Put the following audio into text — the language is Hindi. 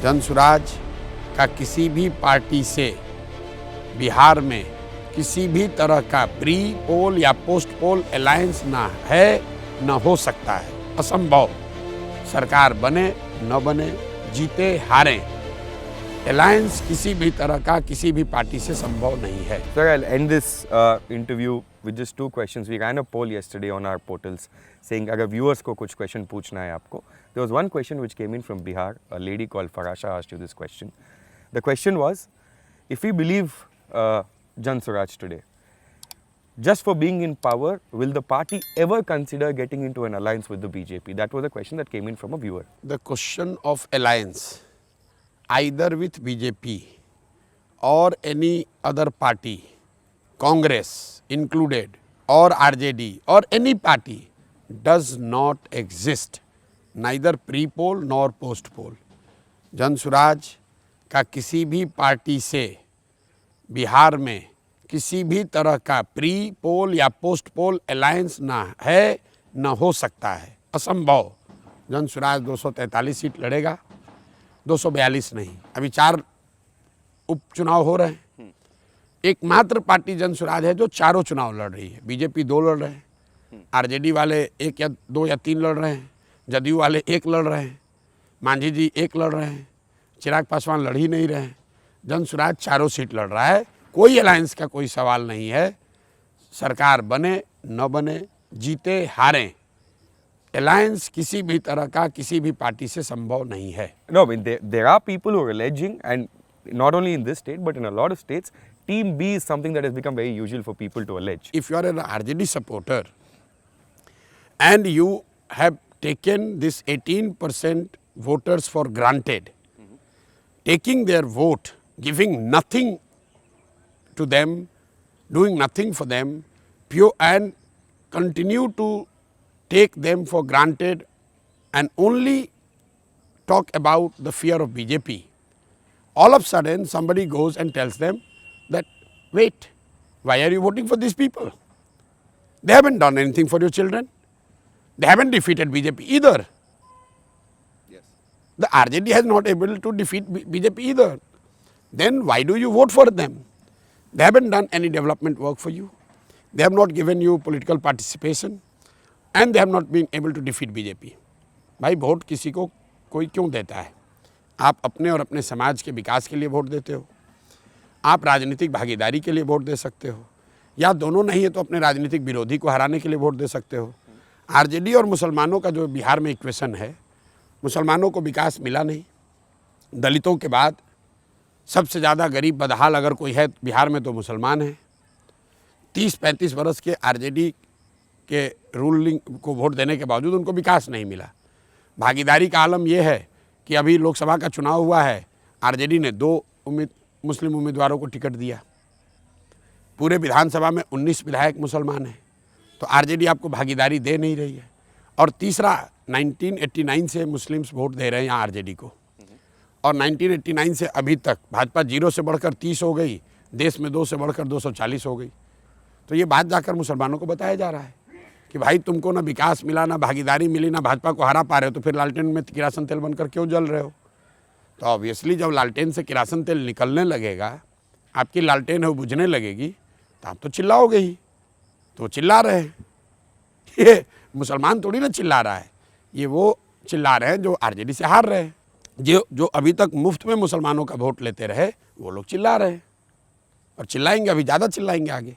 जनसुराज का किसी भी पार्टी से बिहार में किसी भी तरह का प्री पोल या पोस्ट पोल अलायंस ना है, न हो सकता है, असंभव। सरकार बने न बने, जीते हारें, अलायंस किसी भी तरह का किसी भी पार्टी से संभव नहीं है। Sir, I'll end this interview with just two questions. We ran a poll yesterday on our portals saying अगर viewers को कुछ question पूछना है आपको. There was one question which came in from Bihar. A lady called Farasha asked you this question. The question was, if we believe Jan Swaraj today, just for being in power, will the party ever consider getting into an alliance with the BJP? That was a question that came in from a viewer. The question of alliance, either with BJP or any other party, Congress included, or RJD or any party, does not exist, neither pre-poll nor post-poll. Jan Suraaj का किसी भी पार्टी से बिहार में किसी भी तरह का प्री पोल या पोस्ट पोल अलायंस ना है, न हो सकता है, असंभव। जनसुराज 243 सीट लड़ेगा, 242 नहीं। अभी 4 उपचुनाव हो रहे हैं। एकमात्र पार्टी जनसुराज है जो चारों चुनाव लड़ रही है। बीजेपी 2 लड़ रहे हैं, आरजेडी वाले 1 या 2 या 3 लड़ रहे हैं, जदयू वाले 1 लड़ रहे हैं, मांझी जी 1 लड़ रहे हैं, चिराग पासवान लड़ ही नहीं रहे हैं। जनसुराज चारों सीट लड़ रहा है। कोई अलायंस का कोई सवाल नहीं है। सरकार बने न बने, जीते हारें, अलायंस किसी भी तरह का किसी भी पार्टी से संभव नहीं है। No, I mean, there are people who are alleging, and not only in this state but in a lot of states, Team B is something that has become very usual for people to allege. If you are an RJD supporter and you have taken this 18% voters for granted, taking their vote, giving nothing to them, doing nothing for them, pure, and continue to take them for granted and only talk about the fear of BJP, all of a sudden somebody goes and tells them that, wait, why are you voting for these people? They haven't done anything for your children. They haven't defeated BJP either. Yes. The RJD has not able to defeat BJP either. Then why do you vote for them? They haven't done any development work for you. They have not given you political participation and they have not been able to defeat BJP. भाई वोट किसी को कोई क्यों देता है? आप अपने और अपने समाज के विकास के लिए वोट देते हो, आप राजनीतिक भागीदारी के लिए वोट दे सकते हो, या दोनों नहीं है तो अपने राजनीतिक विरोधी को हराने के लिए वोट दे सकते हो। आरजेडी और मुसलमानों का जो बिहार में इक्वेशन है, मुसलमानों को विकास मिला नहीं। दलितों के बाद सबसे ज़्यादा गरीब बदहाल अगर कोई है बिहार में तो मुसलमान है। 30-35 वर्ष के आरजेडी के रूलिंग को वोट देने के बावजूद उनको विकास नहीं मिला। भागीदारी का आलम यह है कि अभी लोकसभा का चुनाव हुआ है, आरजेडी ने 2 मुस्लिम उम्मीदवारों को टिकट दिया। पूरे विधानसभा में 19 विधायक मुसलमान हैं, तो आरजेडी आपको भागीदारी दे नहीं रही है। और तीसरा, 1989 से मुस्लिम्स वोट दे रहे हैं यहाँ आरजेडी को, और 1989 से अभी तक भाजपा 0 से बढ़कर 30 हो गई, देश में 2 से बढ़कर 240 हो गई। तो ये बात जाकर मुसलमानों को बताया जा रहा है कि भाई तुमको ना विकास मिला, ना भागीदारी मिली, ना भाजपा को हरा पा रहे हो, तो फिर लालटेन में किरासन तेल बनकर क्यों जल रहे हो? तो ऑब्वियसली जब लालटेन से किरासन तेल निकलने लगेगा, आपकी लालटेन है वो बुझने लगेगी, तो आप तो चिल्लाओगे ही। तो चिल्ला रहे हैं, ये मुसलमान थोड़ी ना चिल्ला रहा है, ये वो चिल्ला रहे हैं जो आरजेडी से हार रहे हैं। जो अभी तक मुफ्त में मुसलमानों का वोट लेते रहे, वो लोग चिल्ला रहे हैं और चिल्लाएंगे, अभी ज़्यादा चिल्लाएंगे आगे।